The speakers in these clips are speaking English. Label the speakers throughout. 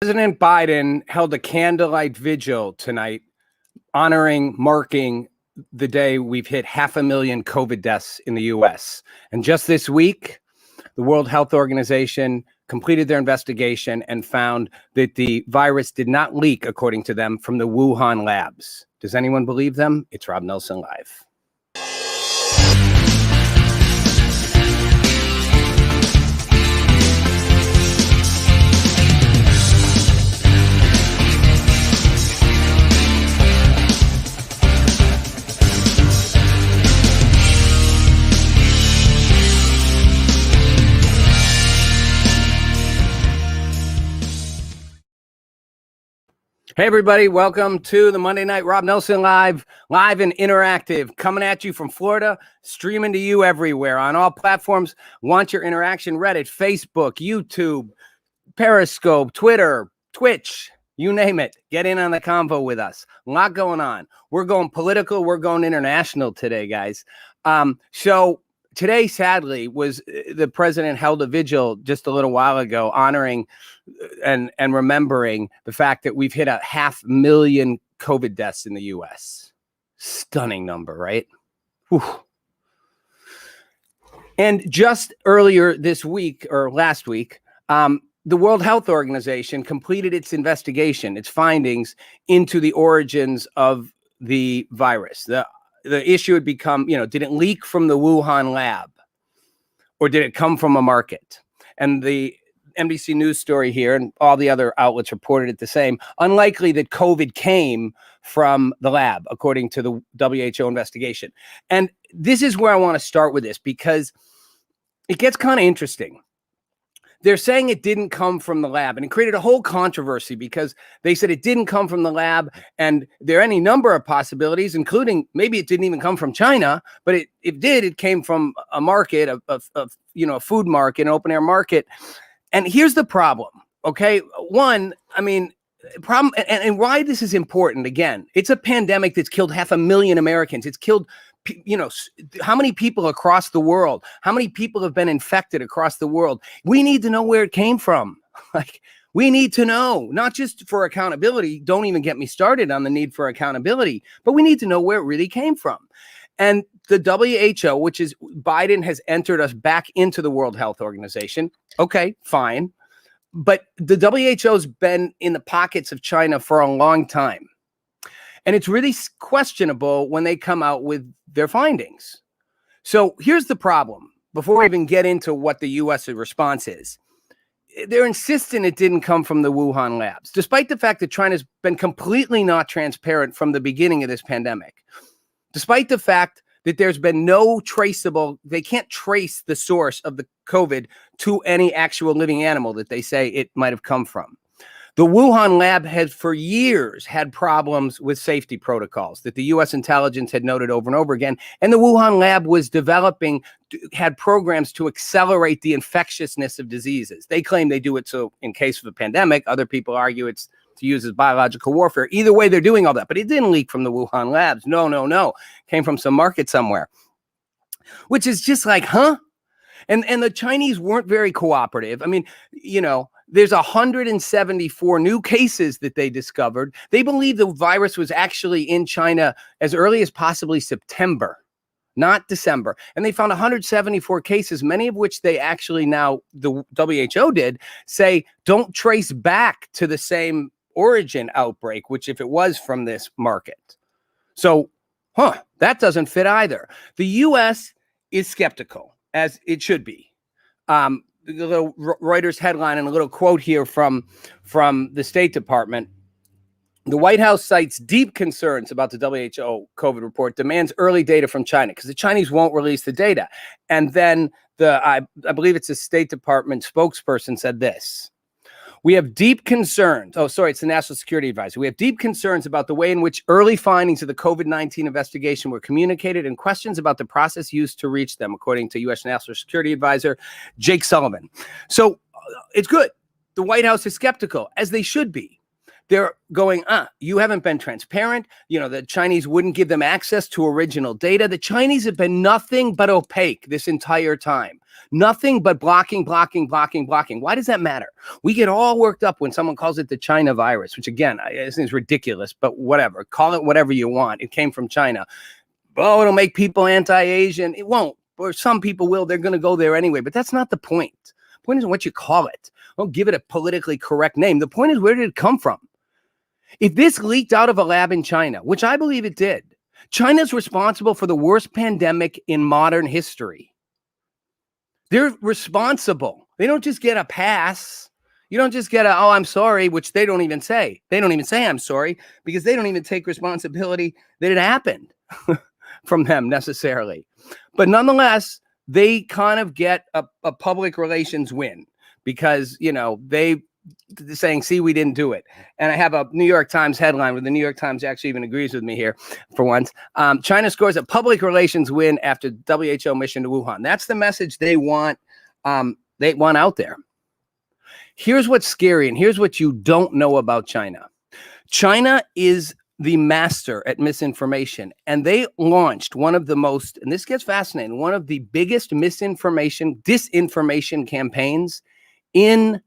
Speaker 1: President Biden held a candlelight vigil tonight, marking the day we've hit 500,000 COVID deaths in the U.S. And just this week, the World Health Organization completed their investigation and found that the virus did not leak, according to them, from the Wuhan labs. Does anyone believe them? It's Rob Nelson Live. Hey, everybody. Welcome to the Monday Night Rob Nelson Live and interactive, coming at you from Florida, streaming to you everywhere on all platforms. Want your interaction? Reddit, Facebook, YouTube, Periscope, Twitter, Twitch, you name it. Get in on the convo with us. A lot going on. We're going political. We're going international today, guys. So today, sadly, was the president held a vigil just a little while ago honoring and remembering the fact that we've hit 500,000 COVID deaths in the U.S. Stunning number, right? Whew. And just earlier this week or last week, the World Health Organization completed its investigation, its findings into the origins of the virus. The issue had become, did it leak from the Wuhan lab or did it come from a market? And the NBC News story here and all the other outlets reported it the same. Unlikely that COVID came from the lab, according to the WHO investigation. And this is where I want to start with this because it gets kind of interesting. They're saying it didn't come from the lab, and it created a whole controversy because they said it didn't come from the lab, and there are any number of possibilities, including maybe it didn't even come from China, but it did. It came from a market, a food market, an open air market. And here's the problem, okay? One, problem, and why this is important, again, it's a pandemic that's killed 500,000 Americans. It's killed, how many people across the world? How many people have been infected across the world? We need to know where it came from. We need to know, not just for accountability. Don't even get me started on the need for accountability, but we need to know where it really came from. And the WHO, which is Biden has entered us back into the World Health Organization. Okay, fine. But the WHO's been in the pockets of China for a long time. And it's really questionable when they come out with their findings. So here's the problem. Before we even get into what the U.S. response is, they're insisting it didn't come from the Wuhan labs, despite the fact that China's been completely not transparent from the beginning of this pandemic. Despite the fact that there's been no traceable, they can't trace the source of the COVID to any actual living animal that they say it might have come from. The Wuhan lab has for years had problems with safety protocols that the U.S. intelligence had noted over and over again. And the Wuhan lab was had programs to accelerate the infectiousness of diseases. They claim they do it so in case of a pandemic. Other people argue it's to use as biological warfare. Either way, they're doing all that, but it didn't leak from the Wuhan labs. No. Came from some market somewhere, which is just like, huh? And the Chinese weren't very cooperative. There's 174 new cases that they discovered. They believe the virus was actually in China as early as possibly September, not December. And they found 174 cases, many of which they actually now, the WHO did, say don't trace back to the same origin outbreak, which if it was from this market. So, that doesn't fit either. The U.S. is skeptical, as it should be. The little Reuters headline and a little quote here from the State Department. The White House cites deep concerns about the WHO COVID report, demands early data from China because the Chinese won't release the data. And then I believe it's a State Department spokesperson said this. We have deep concerns. It's the National Security Advisor. We have deep concerns about the way in which early findings of the COVID-19 investigation were communicated and questions about the process used to reach them, according to U.S. National Security Advisor Jake Sullivan. So it's good. The White House is skeptical, as they should be, they're going, you haven't been transparent. You know, the Chinese wouldn't give them access to original data. The Chinese have been nothing but opaque this entire time. Nothing but blocking. Why does that matter? We get all worked up when someone calls it the China virus, which again, I think is ridiculous, but whatever. Call it whatever you want. It came from China. Oh, it'll make people anti-Asian. It won't. Or some people will. They're going to go there anyway. But that's not the point. The point isn't what you call it. Don't give it a politically correct name. The point is, where did it come from? If this leaked out of a lab in China, which I believe it did, China's responsible for the worst pandemic in modern history. They're responsible. They don't just get a pass. You don't just get I'm sorry, which they don't even say. They don't even say I'm sorry because they don't even take responsibility that it happened from them necessarily. But nonetheless, they kind of get a public relations win because, you know, they're saying, see, we didn't do it. And I have a New York Times headline where the New York Times actually even agrees with me here for once. China scores a public relations win after WHO mission to Wuhan. That's the message they want out there. Here's what's scary, and here's what you don't know about China. China is the master at misinformation, and they launched one of the most, and this gets fascinating, one of the biggest disinformation campaigns in,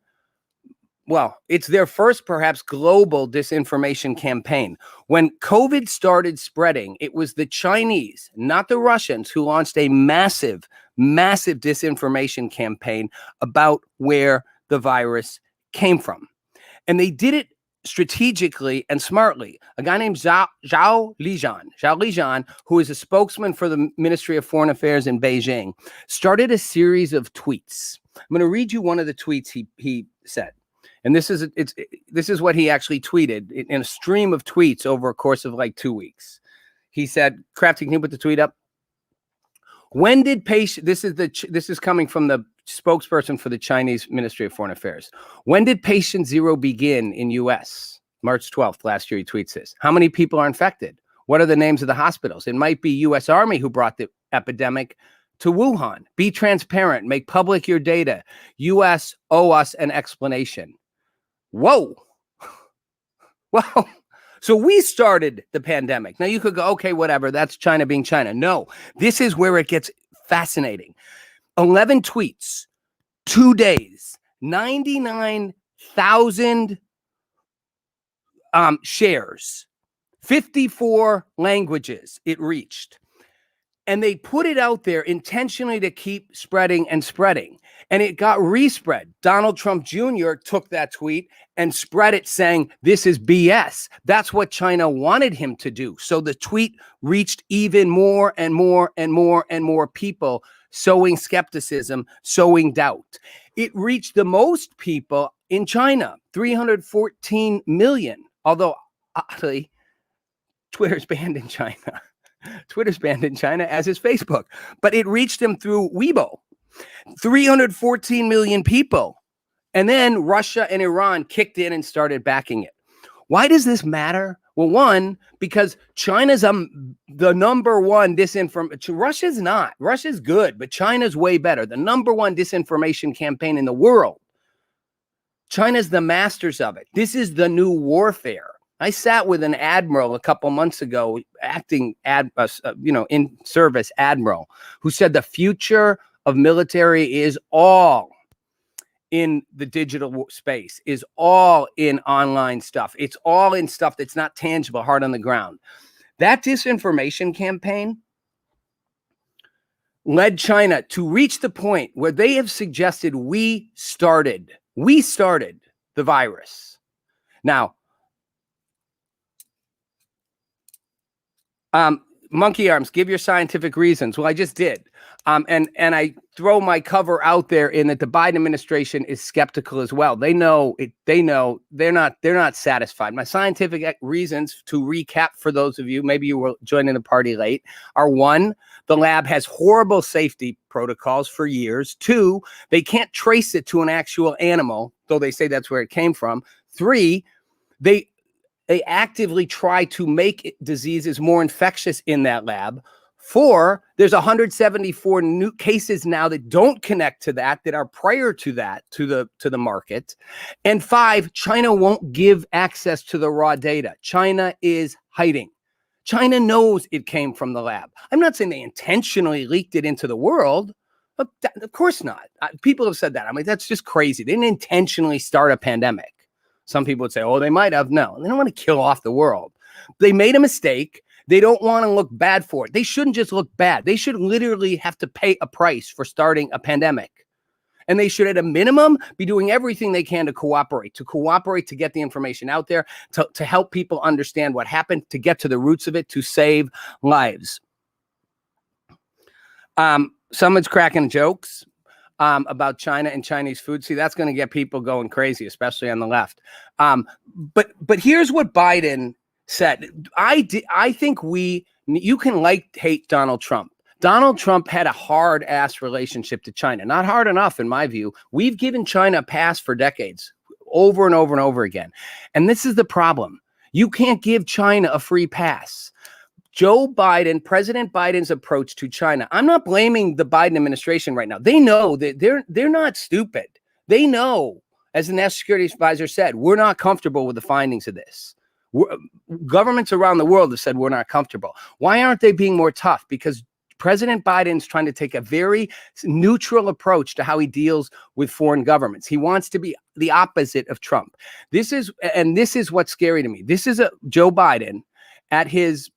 Speaker 1: well, it's their first perhaps global disinformation campaign. When COVID started spreading, it was the Chinese, not the Russians, who launched a massive disinformation campaign about where the virus came from. And they did it strategically and smartly. A guy named Zhao Lijian, who is a spokesman for the Ministry of Foreign Affairs in Beijing, started a series of tweets. I'm going to read you one of the tweets he said. And this is what he actually tweeted in a stream of tweets over a course of like 2 weeks. He said, Crafty, can you put the tweet up? When did patient, this is coming from the spokesperson for the Chinese Ministry of Foreign Affairs. When did patient zero begin in US? March 12th, last year, he tweets this. How many people are infected? What are the names of the hospitals? It might be US Army who brought the epidemic to Wuhan. Be transparent, make public your data. US owe us an explanation. Whoa. Wow. So we started the pandemic. Now you could go, okay, whatever, that's China being China. No, this is where it gets fascinating. 11 tweets, 2 days, 99,000 shares, 54 languages it reached. And they put it out there intentionally to keep spreading and spreading. And it got respread. Donald Trump Jr. took that tweet and spread it saying, this is BS. That's what China wanted him to do. So the tweet reached even more and more and more and more people, sowing skepticism, sowing doubt. It reached the most people in China, 314 million. Although, actually, Twitter's banned in China. Twitter's banned in China, as is Facebook. But it reached them through Weibo. 314 million people. And then Russia and Iran kicked in and started backing it. Why does this matter? Well, one, because China's the number one disinformation. Russia's not. Russia's good, but China's way better. The number one disinformation campaign in the world. China's the masters of it. This is the new warfare. I sat with an admiral a couple months ago, acting in service admiral, who said the future of military is all in the digital space, is all in online stuff. It's all in stuff that's not tangible, hard on the ground. That disinformation campaign led China to reach the point where they have suggested we started the virus. Now, monkey arms, give your scientific reasons. Well, I just did. And I throw my cover out there in that the Biden administration is skeptical as well. They know it. They know they're not satisfied. My scientific reasons, to recap for those of you, maybe you were joining the party late, are: one, the lab has horrible safety protocols for years. Two, they can't trace it to an actual animal, though they say that's where it came from. Three, they actively try to make diseases more infectious in that lab. 4, there's 174 new cases now that don't connect to that are prior to that, to the market. And 5, China won't give access to the raw data. China is hiding. China knows it came from the lab. I'm not saying they intentionally leaked it into the world. Of course not. People have said that. I mean, that's just crazy. They didn't intentionally start a pandemic. Some people would say, oh, they might have. No, they don't want to kill off the world. They made a mistake. They don't want to look bad for it. They shouldn't just look bad. They should literally have to pay a price for starting a pandemic. And they should, at a minimum, be doing everything they can to cooperate to get the information out there, to help people understand what happened, to get to the roots of it, to save lives. Someone's cracking jokes about China and Chinese food. See, that's going to get people going crazy, especially on the left. But here's what Biden said. I think you can hate Donald Trump. Donald Trump had a hard ass relationship to China. Not hard enough, in my view. We've given China a pass for decades, over and over and over again. And this is the problem. You can't give China a free pass. President Biden's approach to China. I'm not blaming the Biden administration right now. They know that they're not stupid. They know, as the National Security Advisor said, we're not comfortable with the findings of this. Governments around the world have said we're not comfortable. Why aren't they being more tough? Because President Biden's trying to take a very neutral approach to how he deals with foreign governments. He wants to be the opposite of Trump. This is what's scary to me. This is Joe Biden at his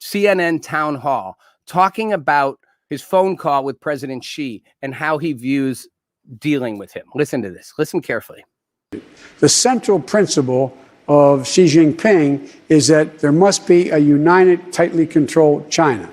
Speaker 1: CNN town hall talking about his phone call with President Xi and how he views dealing with him. Listen to this. Listen carefully.
Speaker 2: The central principle of Xi Jinping is that there must be a united, tightly controlled China.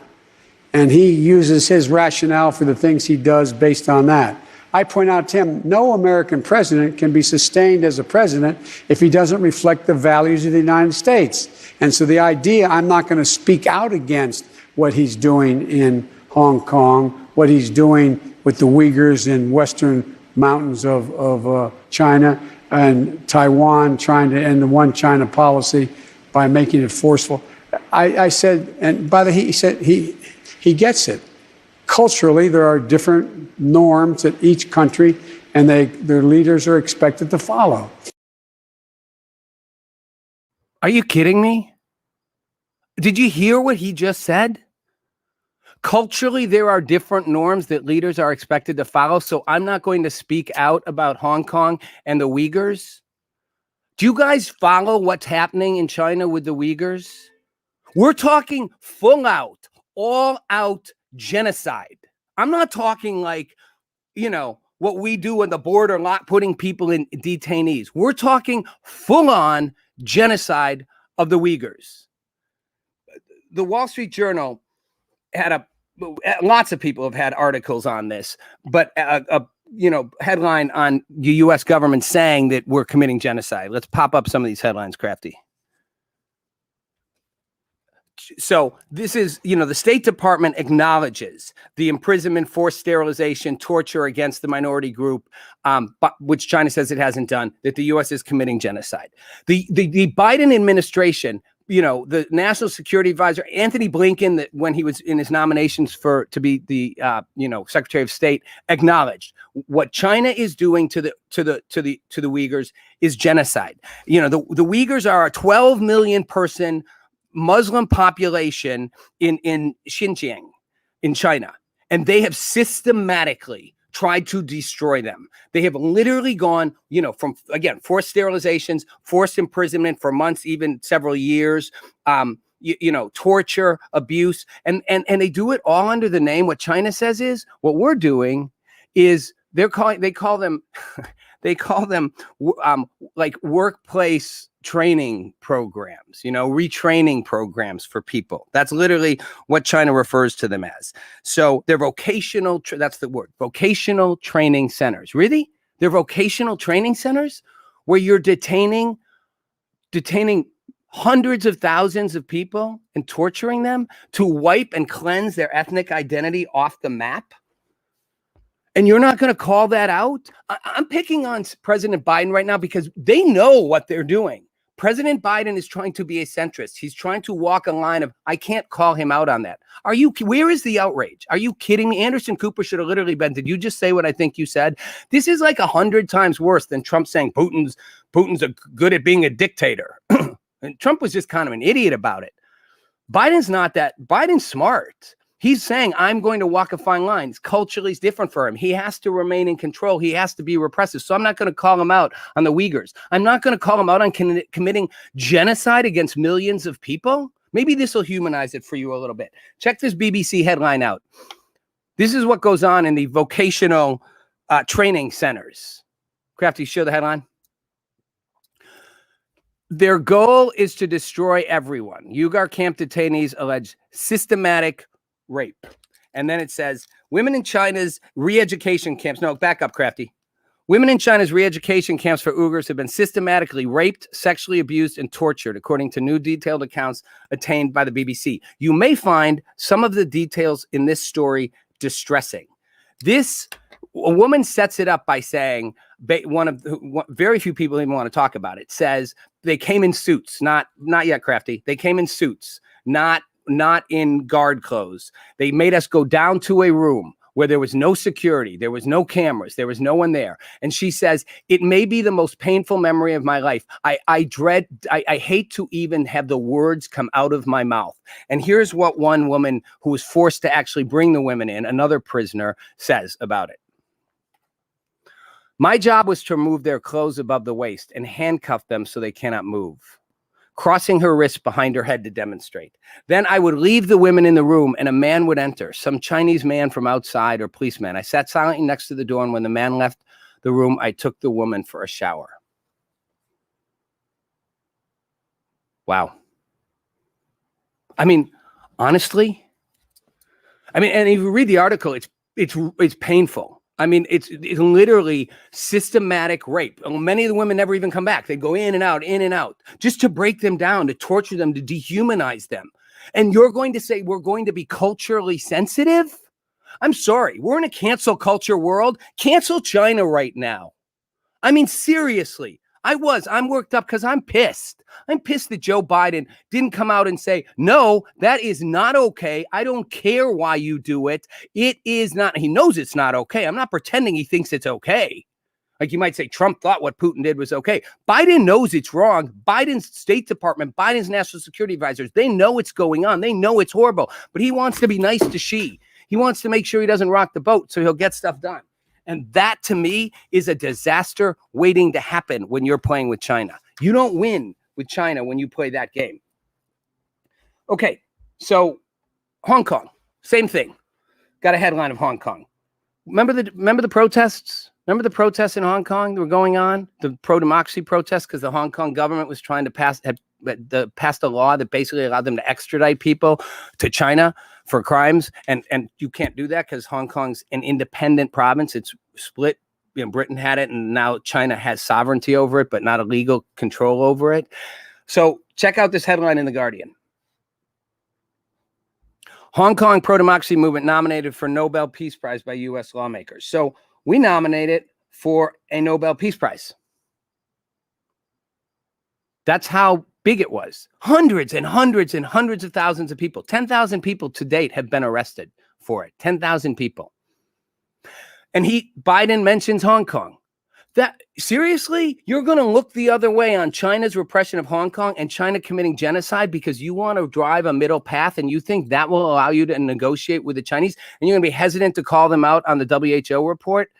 Speaker 2: And he uses his rationale for the things he does based on that. I point out to him, no American president can be sustained as a president if he doesn't reflect the values of the United States. And so the idea, I'm not going to speak out against what he's doing in Hong Kong, what he's doing with the Uyghurs in western mountains of China, and Taiwan trying to end the one China policy by making it forceful. I said, and by the he said he gets it. Culturally, there are different norms at each country, and their leaders are expected to follow.
Speaker 1: Are you kidding me? Did you hear what he just said? Culturally, there are different norms that leaders are expected to follow, so I'm not going to speak out about Hong Kong and the Uyghurs. Do you guys follow what's happening in China with the Uyghurs? We're talking full out, all out genocide. I'm not talking like, what we do on the border, not putting people in detainees. We're talking full on genocide of the Uyghurs. The Wall Street Journal had lots of people have had articles on this, but headline on the U.S. government saying that we're committing genocide. Let's pop up some of these headlines, Crafty. So this is, the State Department acknowledges the imprisonment, forced sterilization, torture against the minority group, which China says it hasn't done, that the U.S. is committing genocide. The Biden administration, the National Security Advisor, Anthony Blinken, that when he was in his nominations to be the, Secretary of State, acknowledged what China is doing to the Uyghurs is genocide. The Uyghurs are a 12 million person Muslim population in Xinjiang, in China, and they have systematically tried to destroy them. They have literally gone, from, again, forced sterilizations, forced imprisonment for months, even several years, torture, abuse, and they do it all under the name. What China says is, what we're doing is they call them like workplace training programs, retraining programs for people. That's literally what China refers to them as. So they're vocational, that's the word, vocational training centers. Really? They're vocational training centers where you're detaining hundreds of thousands of people and torturing them to wipe and cleanse their ethnic identity off the map? And you're not going to call that out? I'm picking on President Biden right now because they know what they're doing. President Biden is trying to be a centrist. He's trying to walk a line of, I can't call him out on that. Where is the outrage? Are you kidding me? Anderson Cooper should have literally been, did you just say what I think you said? This is like 100 times worse than Trump saying Putin's good at being a dictator. And Trump was just kind of an idiot about it. Biden's not that. Biden's smart. He's saying, I'm going to walk a fine line. Culturally, it's different for him. He has to remain in control. He has to be repressive. So I'm not going to call him out on the Uyghurs. I'm not going to call him out on committing genocide against millions of people. Maybe this will humanize it for you a little bit. Check this BBC headline out. This is what goes on in the vocational training centers. Crafty, show the headline. Their goal is to destroy everyone. Uyghur camp detainees allege systematic rape. And then it says, women in China's re-education camps. No, back up, Crafty. Women in China's re-education camps for Uyghurs have been systematically raped, sexually abused, and tortured, according to new detailed accounts attained by the BBC. You may find some of the details in this story distressing. A woman sets it up by saying, very few people even want to talk about it, says they came in suits, not yet, Crafty. They came in suits, not in guard clothes. They made us go down to a room where there was no security, there was no cameras, there was no one there. And she says, it may be the most painful memory of my life. I hate to even have the words come out of my mouth. And here's what one woman who was forced to actually bring the women in, another prisoner, says about it. My job was to remove their clothes above the waist and handcuff them so they cannot move, crossing her wrists behind her head to demonstrate. Then I would leave the women in the room and a man would enter, some Chinese man from outside or policeman. I sat silently next to the door, and when the man left the room, I took the woman for a shower. Wow. I mean, honestly, and if you read the article, it's painful. I mean, it's literally systematic rape. Many of the women never even come back. They go in and out, just to break them down, to torture them, to dehumanize them. And you're going to say we're going to be culturally sensitive? I'm sorry. We're in a cancel culture world. Cancel China right now. I mean, seriously. I'm worked up because I'm pissed. I'm pissed that Joe Biden didn't come out and say, no, that is not okay. I don't care why you do it. It is not. He knows it's not okay. I'm not pretending he thinks it's okay. Like you might say Trump thought what Putin did was okay. Biden knows it's wrong. Biden's State Department, Biden's national security advisors, they know it's going on. They know it's horrible. But he wants to be nice to Xi. He wants to make sure he doesn't rock the boat so he'll get stuff done. And that, to me, is a disaster waiting to happen when you're playing with China. You don't win with China when you play that game. Okay, so Hong Kong, same thing. Got a headline of Hong Kong. Remember the protests? Remember the protests in Hong Kong that were going on? The pro-democracy protests, because the Hong Kong government was trying to passed a law that basically allowed them to extradite people to China for crimes. And you can't do that because Hong Kong's an independent province. It's split. You know, Britain had it, and now China has sovereignty over it, but not a legal control over it. So check out this headline in The Guardian. Hong Kong pro-democracy movement nominated for Nobel Peace Prize by U.S. lawmakers. So we nominated for a Nobel Peace Prize. That's how big it was. Hundreds and hundreds and hundreds of thousands of people. 10,000 people to date have been arrested for it. 10,000 people. And Biden mentions Hong Kong. That seriously, you're going to look the other way on China's repression of Hong Kong and China committing genocide because you want to drive a middle path and you think that will allow you to negotiate with the Chinese, and you're going to be hesitant to call them out on the WHO report?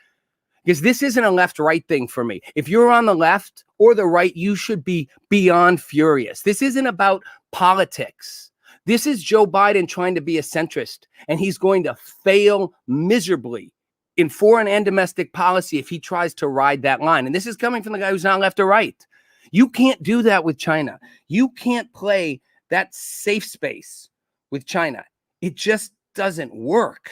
Speaker 1: Because this isn't a left-right thing for me. If you're on the left or the right, you should be beyond furious. This isn't about politics. This is Joe Biden trying to be a centrist, and he's going to fail miserably in foreign and domestic policy if he tries to ride that line. And this is coming from the guy who's not left or right. You can't do that with China. You can't play that safe space with China. It just doesn't work.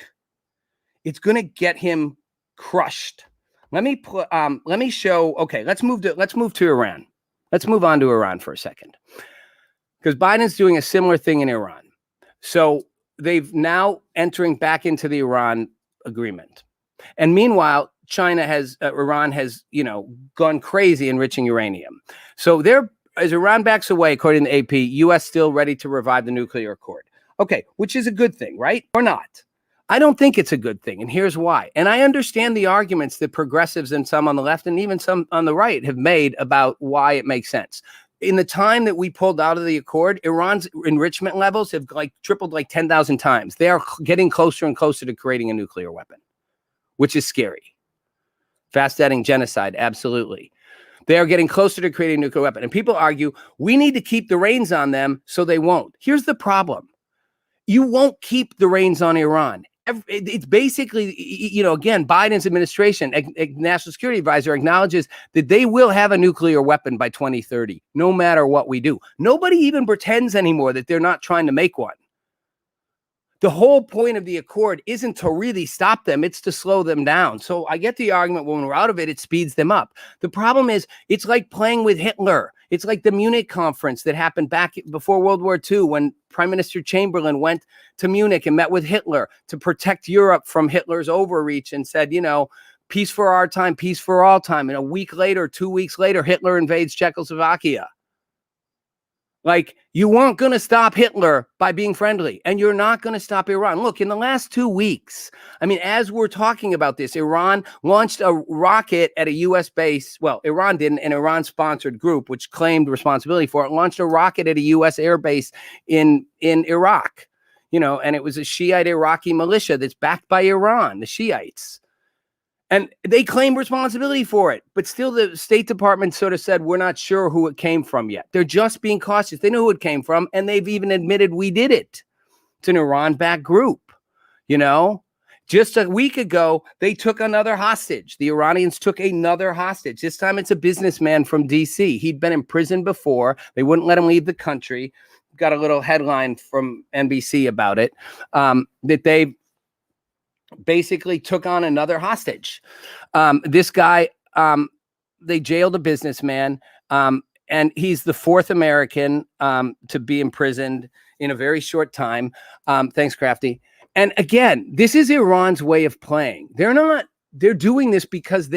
Speaker 1: It's going to get him crushed. Let me show. Okay, let's move to Iran. Let's move on to Iran for a second, because Biden's doing a similar thing in Iran. So they've now entering back into the Iran agreement. And meanwhile, Iran has, gone crazy enriching uranium. So they're as Iran backs away, according to AP, U.S. still ready to revive the nuclear accord. Okay, which is a good thing, right? Or not? I don't think it's a good thing, and here's why. And I understand the arguments that progressives and some on the left and even some on the right have made about why it makes sense. In the time that we pulled out of the accord, Iran's enrichment levels have tripled 10,000 times. They are getting closer and closer to creating a nuclear weapon, which is scary. Fast-adding genocide, absolutely. They are getting closer to creating a nuclear weapon. And people argue, we need to keep the reins on them so they won't. Here's the problem. You won't keep the reins on Iran. It's basically, again, Biden's administration, National Security Advisor, acknowledges that they will have a nuclear weapon by 2030, no matter what we do. Nobody even pretends anymore that they're not trying to make one. The whole point of the accord isn't to really stop them, it's to slow them down. So I get the argument when we're out of it, it speeds them up. The problem is it's like playing with Hitler. It's like the Munich conference that happened back before World War II when Prime Minister Chamberlain went to Munich and met with Hitler to protect Europe from Hitler's overreach and said, peace for our time, peace for all time. And a week later, 2 weeks later, Hitler invades Czechoslovakia. You weren't going to stop Hitler by being friendly, and you're not going to stop Iran. Look, in the last 2 weeks, as we're talking about this, Iran launched a rocket at a U.S. base. Well, Iran didn't, an Iran-sponsored group, which claimed responsibility for it, launched a rocket at a U.S. air base in Iraq, and it was a Shiite Iraqi militia that's backed by Iran, the Shiites. And they claim responsibility for it, but still the State Department sort of said, we're not sure who it came from yet. They're just being cautious. They know who it came from, and they've even admitted we did it. It's an Iran-backed group, Just a week ago, they took another hostage. The Iranians took another hostage. This time it's a businessman from D.C. He'd been in prison before. They wouldn't let him leave the country. Got a little headline from NBC about it, that they basically took on another hostage. This guy, they jailed a businessman, and he's the fourth American to be imprisoned in a very short time. Thanks, Crafty. And again, this is Iran's way of playing. They're doing this because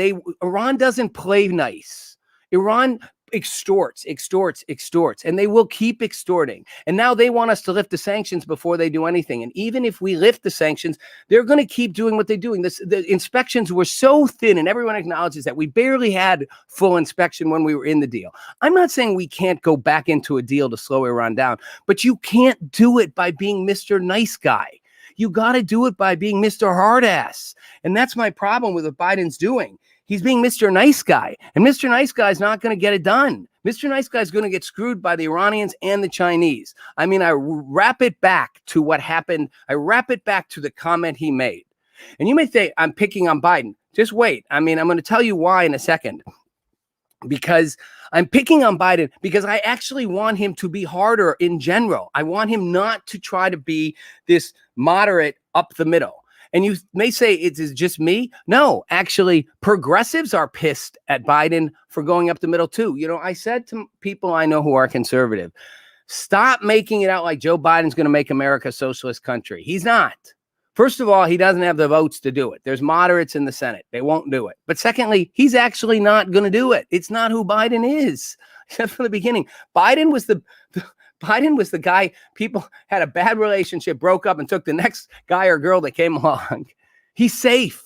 Speaker 1: Iran doesn't play nice. Iran extorts, and they will keep extorting. And now they want us to lift the sanctions before they do anything. And even if we lift the sanctions, they're going to keep doing what they're doing. The inspections were so thin, and everyone acknowledges that we barely had full inspection when we were in the deal. I'm not saying we can't go back into a deal to slow Iran down, but you can't do it by being Mr. Nice Guy. You got to do it by being Mr. Hard Ass. And that's my problem with what Biden's doing. He's being Mr. Nice Guy, and Mr. Nice Guy is not going to get it done. Mr. Nice Guy is going to get screwed by the Iranians and the Chinese. I wrap it back to what happened. I wrap it back to the comment he made. And you may say, I'm picking on Biden. Just wait. I'm going to tell you why in a second. Because I'm picking on Biden because I actually want him to be harder in general. I want him not to try to be this moderate up the middle. And you may say it is just me. No, actually, progressives are pissed at Biden for going up the middle, too. I said to people I know who are conservative, stop making it out like Joe Biden's going to make America a socialist country. He's not. First of all, he doesn't have the votes to do it. There's moderates in the Senate. They won't do it. But secondly, he's actually not going to do it. It's not who Biden is. Except from the beginning. Biden was the guy people had a bad relationship, broke up, and took the next guy or girl that came along. He's safe.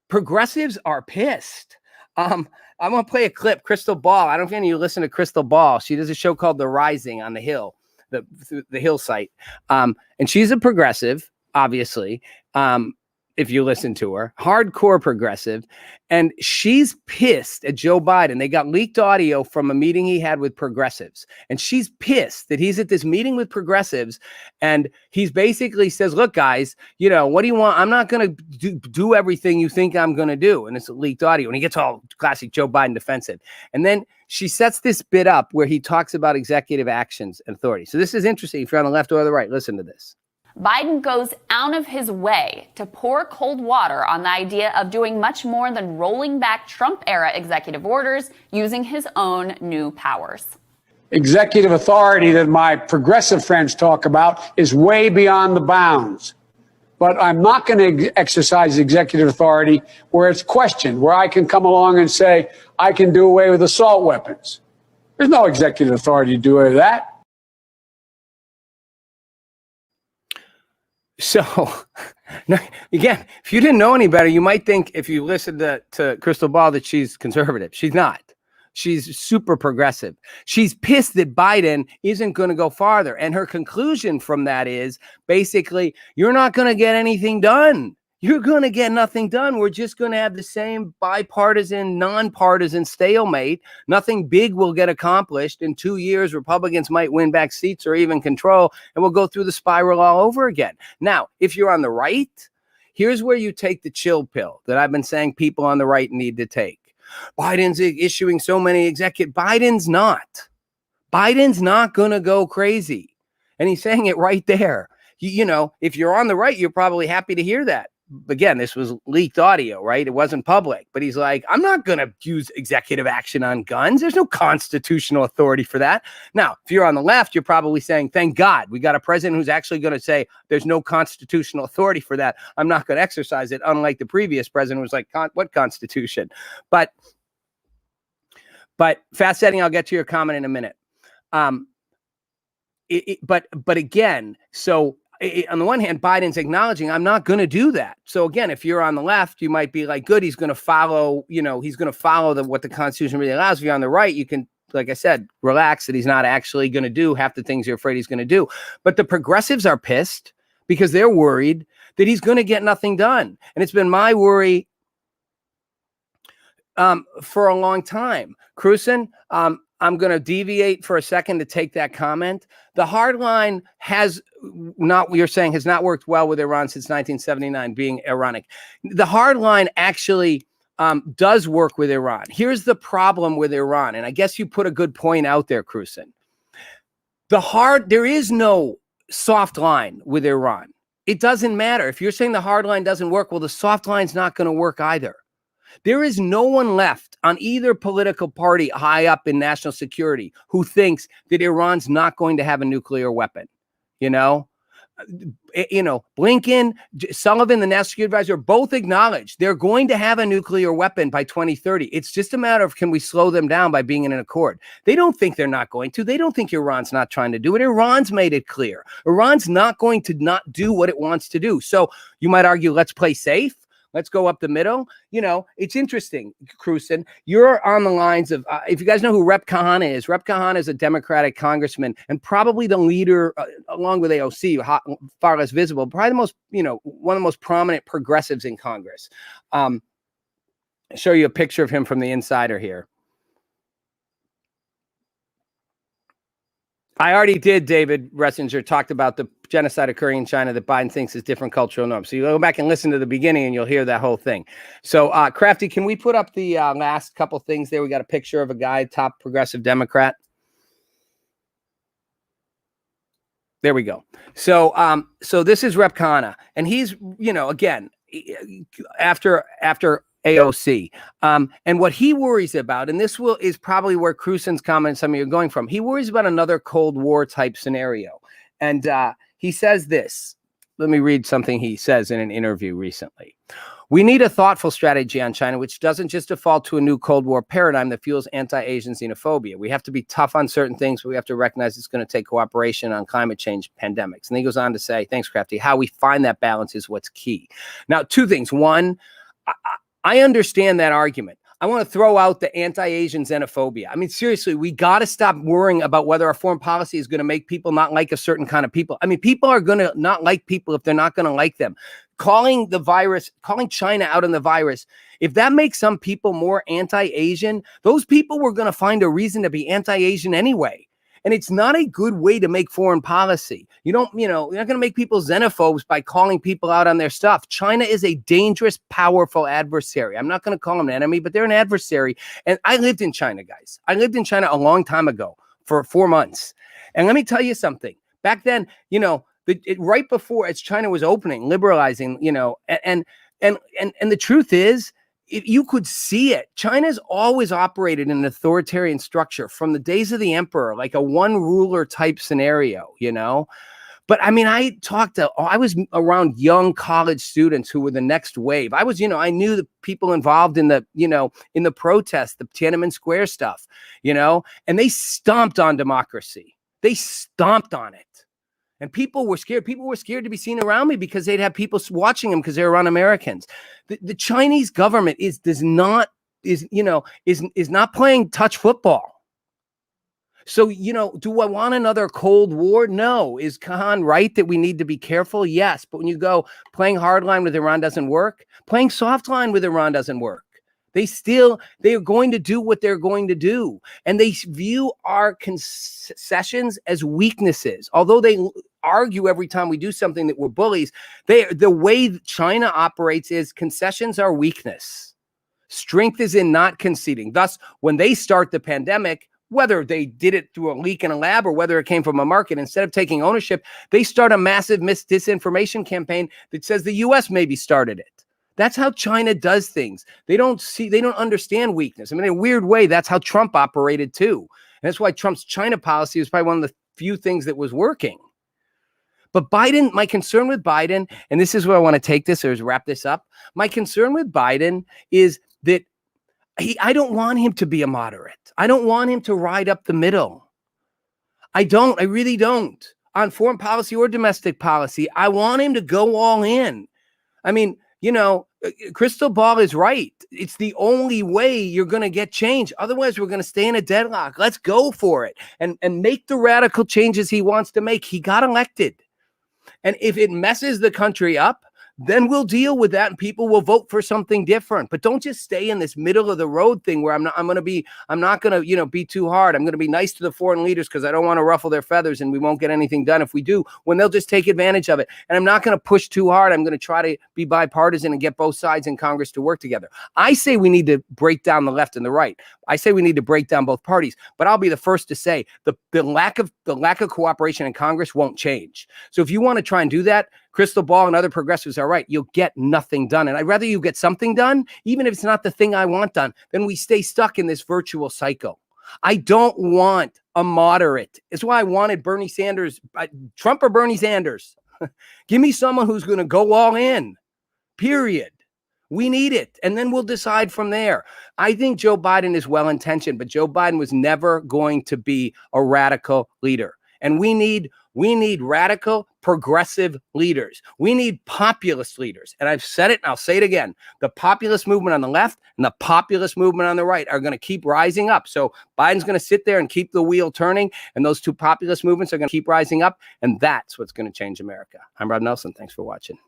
Speaker 1: Progressives are pissed. I'm going to play a clip. Crystal Ball. I don't know if any of you listen to Crystal Ball. She does a show called The Rising on the Hill, the Hill site. And she's a progressive, obviously. If you listen to her, hardcore progressive, and she's pissed at Joe Biden. They got leaked audio from a meeting he had with progressives, and she's pissed that he's at this meeting with progressives, and he's basically says, look, guys, what do you want? I'm not going to do everything you think I'm going to do. And it's a leaked audio, and he gets all classic Joe Biden defensive. And then she sets this bit up where he talks about executive actions and authority. So this is interesting. If you're on the left or the right, listen to this.
Speaker 3: Biden goes out of his way to pour cold water on the idea of doing much more than rolling back Trump-era executive orders using his own new powers.
Speaker 2: Executive authority that my progressive friends talk about is way beyond the bounds. But I'm not going to exercise executive authority where it's questioned, where I can come along and say, I can do away with assault weapons. There's no executive authority to do any of that.
Speaker 1: So, again, if you didn't know any better, you might think if you listened to Crystal Ball that she's conservative. She's not. She's super progressive. She's pissed that Biden isn't going to go farther. And her conclusion from that is basically, you're not going to get anything done. You're going to get nothing done. We're just going to have the same bipartisan, nonpartisan stalemate. Nothing big will get accomplished. In 2 years, Republicans might win back seats or even control, and we'll go through the spiral all over again. Now, if you're on the right, here's where you take the chill pill that I've been saying people on the right need to take. Biden's issuing so many executive. Biden's not going to go crazy. And he's saying it right there. You know, if you're on the right, you're probably happy to hear that. Again, this was leaked audio, right? It wasn't public, but he's like, I'm not going to use executive action on guns. There's no constitutional authority for that. Now, if you're on the left, you're probably saying, thank God we got a president who's actually going to say there's no constitutional authority for that. I'm not going to exercise it. Unlike the previous president who was like, what Constitution? But fast setting, I'll get to your comment in a minute. But again, so on the one hand, Biden's acknowledging I'm not going to do that. So again, if you're on the left, you might be like, good, he's going to follow, he's going to follow what the Constitution really allows. If you're on the right, you can, like I said, relax that he's not actually going to do half the things you're afraid he's going to do. But the progressives are pissed because they're worried that he's going to get nothing done. And it's been my worry for a long time. Cruzen, I'm going to deviate for a second to take that comment. The hard line has not, you're saying, has not worked well with Iran since 1979, being ironic. The hard line actually does work with Iran. Here's the problem with Iran. And I guess you put a good point out there, Cruzen. There is no soft line with Iran. It doesn't matter. If you're saying the hard line doesn't work, well, the soft line's not going to work either. There is no one left on either political party high up in national security who thinks that Iran's not going to have a nuclear weapon. Blinken, Sullivan, the national security advisor, both acknowledge they're going to have a nuclear weapon by 2030. It's just a matter of, can we slow them down by being in an accord? They don't think they're not going to. They don't think Iran's not trying to do it. Iran's made it clear. Iran's not going to not do what it wants to do. So you might argue, let's play safe. Let's go up the middle. It's interesting, Cruzen. You're on the lines of, if you guys know who Rep Kahana is a Democratic congressman and probably the leader, along with AOC, far less visible, probably the most, one of the most prominent progressives in Congress. I'll show you a picture of him from the Insider here. I already did, David Ressinger, talked about the genocide occurring in China that Biden thinks is different cultural norms. So you go back and listen to the beginning and you'll hear that whole thing. So, Crafty, can we put up the last couple things there? We got a picture of a guy, top progressive Democrat. There we go. So this is Rep Khanna, and he's, again, after AOC. And what he worries about, and this is probably where Cruzen's comment, some of you are going from, he worries about another Cold War type scenario. And he says this. Let me read something he says in an interview recently. We need a thoughtful strategy on China, which doesn't just default to a new Cold War paradigm that fuels anti-Asian xenophobia. We have to be tough on certain things, but we have to recognize it's going to take cooperation on climate change pandemics. And he goes on to say, thanks, Crafty, how we find that balance is what's key. Now, two things. One, I understand that argument. I want to throw out the anti-Asian xenophobia. I mean, seriously, we got to stop worrying about whether our foreign policy is going to make people not like a certain kind of people. I mean, people are going to not like people if they're not going to like them. Calling China out on the virus, if that makes some people more anti-Asian, those people were going to find a reason to be anti-Asian anyway. And it's not a good way to make foreign policy. You're not going to make people xenophobes by calling people out on their stuff. China is a dangerous, powerful adversary. I'm not going to call them an enemy, but they're an adversary. And I lived in China, guys. I lived in China a long time ago for 4 months. And let me tell you something. Back then, right before as China was opening, liberalizing, and the truth is, you could see it. China's always operated in an authoritarian structure from the days of the emperor, like a one ruler type scenario, But I mean, I was around young college students who were the next wave. I was, I knew the people involved in the, in the protest, the Tiananmen Square stuff, and they stomped on democracy. They stomped on it. And people were scared. People were scared to be seen around me because they'd have people watching them because they were around Americans. The Chinese government is not playing touch football. So, do I want another Cold War? No. Is Khan right that we need to be careful? Yes. But when you go playing hardline with Iran doesn't work, playing soft line with Iran doesn't work. They are going to do what they're going to do. And they view our concessions as weaknesses. Although they argue every time we do something that we're bullies, the way China operates is concessions are weakness. Strength is in not conceding. Thus, when they start the pandemic, whether they did it through a leak in a lab or whether it came from a market, instead of taking ownership, they start a massive disinformation campaign that says the U.S. maybe started it. That's how China does things. They don't understand weakness. I mean, in a weird way, that's how Trump operated too. And that's why Trump's China policy was probably one of the few things that was working. But Biden, my concern with Biden, and this is where I want to take this or wrap this up. My concern with Biden is that I don't want him to be a moderate. I don't want him to ride up the middle. I really don't. On foreign policy or domestic policy, I want him to go all in. I mean, Crystal Ball is right. It's the only way you're going to get change. Otherwise, we're going to stay in a deadlock. Let's go for it and make the radical changes he wants to make. He got elected. And if it messes the country up, then we'll deal with that and people will vote for something different. But don't just stay in this middle of the road thing where I'm not going to be too hard. I'm going to be nice to the foreign leaders because I don't want to ruffle their feathers and we won't get anything done if we do, when they'll just take advantage of it. And I'm not going to push too hard. I'm going to try to be bipartisan and get both sides in Congress to work together. I say we need to break down the left and the right. I say we need to break down both parties, but I'll be the first to say the lack of cooperation in Congress won't change. So if you want to try and do that, Crystal Ball and other progressives are right. You'll get nothing done. And I'd rather you get something done, even if it's not the thing I want done, than we stay stuck in this virtual cycle. I don't want a moderate. It's why I wanted Bernie Sanders, Trump or Bernie Sanders. Give me someone who's going to go all in, period. We need it. And then we'll decide from there. I think Joe Biden is well-intentioned, but Joe Biden was never going to be a radical leader. And we need radical, progressive leaders. We need populist leaders. And I've said it and I'll say it again. The populist movement on the left and the populist movement on the right are going to keep rising up. So Biden's going to sit there and keep the wheel turning. And those two populist movements are going to keep rising up. And that's what's going to change America. I'm Rob Nelson. Thanks for watching.